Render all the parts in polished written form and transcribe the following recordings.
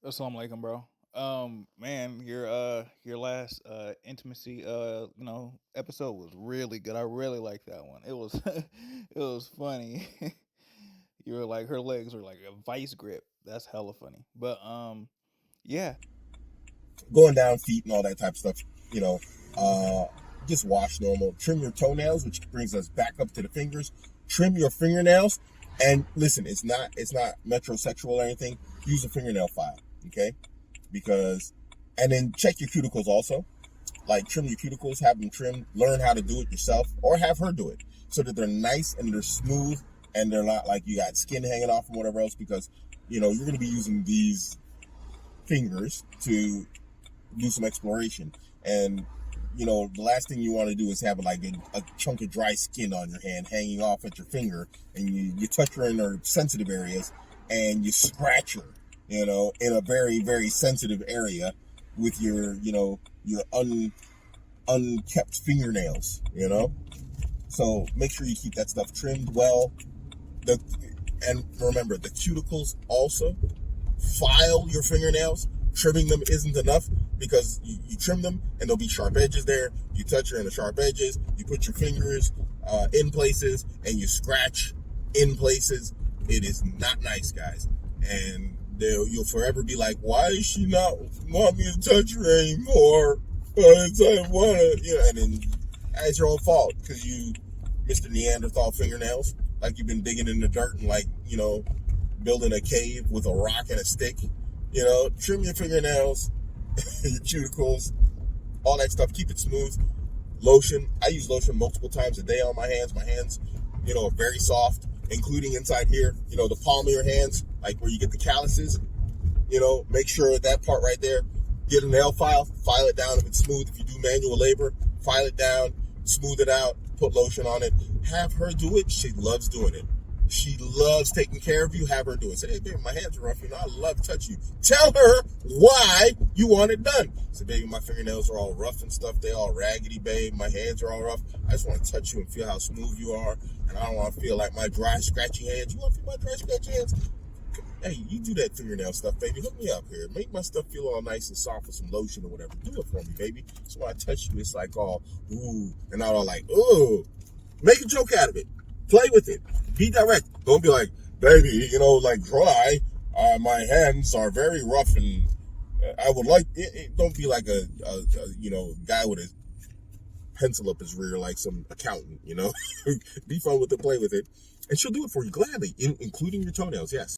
Assalamu alaikum, bro. Man, your last intimacy episode was really good. I really liked that one. It was it was funny. You were like her legs were like a vice grip. That's hella funny. But yeah. Going down feet and all that type of stuff. You know, uh, just wash normal. Trim your toenails, which brings us back up to the fingers. Trim your fingernails, and listen, it's not metrosexual or anything. Use a fingernail file, okay? Because, and then check your cuticles also. Like trim your cuticles, have them trimmed. Learn how to do it yourself, or have her do it, so that they're nice and they're smooth and they're not like you got skin hanging off and whatever else. Because you're going to be using these fingers to do some exploration. And the last thing you want to do is have like a chunk of dry skin on your hand hanging off at your finger, and you touch her in her sensitive areas, and you scratch her, in a very very sensitive area with your unkept fingernails. So make sure you keep that stuff trimmed well. The and remember, the cuticles also. File your fingernails. Trimming them isn't enough, because you trim them and there'll be sharp edges there. You touch her in the sharp edges. You put your fingers in places and you scratch in places. It is not nice, guys. And you'll forever be like, why is she not want me to touch her anymore? I don't want to. And then it's your own fault, because you, Mr. Neanderthal fingernails, like you've been digging in the dirt and building a cave with a rock and a stick. Trim your fingernails, your cuticles, all that stuff. Keep it smooth. Lotion. I use lotion multiple times a day on my hands. My hands, are very soft, including inside here. The palm of your hands, like where you get the calluses. Make sure that part right there. Get a nail file it down if it's smooth. If you do manual labor, file it down, smooth it out, put lotion on it. Have her do it. She loves doing it. She loves taking care of you. Have her do it. Say, hey, baby, my hands are rough. I love touching you. Tell her why you want it done. Say, baby, my fingernails are all rough and stuff. They all raggedy, babe. My hands are all rough. I just want to touch you and feel how smooth you are. And I don't want to feel like my dry, scratchy hands. You want to feel my dry, scratchy hands? Hey, you do that fingernail stuff, baby. Hook me up here. Make my stuff feel all nice and soft with some lotion or whatever. Do it for me, baby. So when I touch you, it's like all, ooh, and not all like, ooh. Make a joke out of it. Play with it. Be direct. Don't be like, baby, like dry. My hands are very rough, and I would like. Don't be like a guy with a pencil up his rear like some accountant. Be fun with it. Play with it, and she'll do it for you gladly, including your toenails. Yes.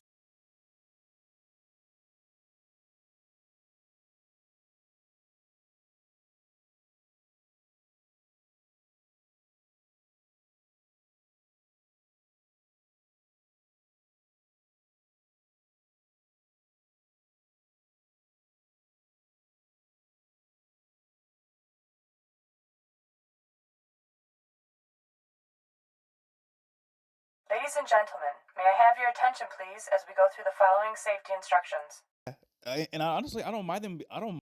Ladies and gentlemen, may I have your attention, please, as we go through the following safety instructions? And I honestly, I don't mind them. I don't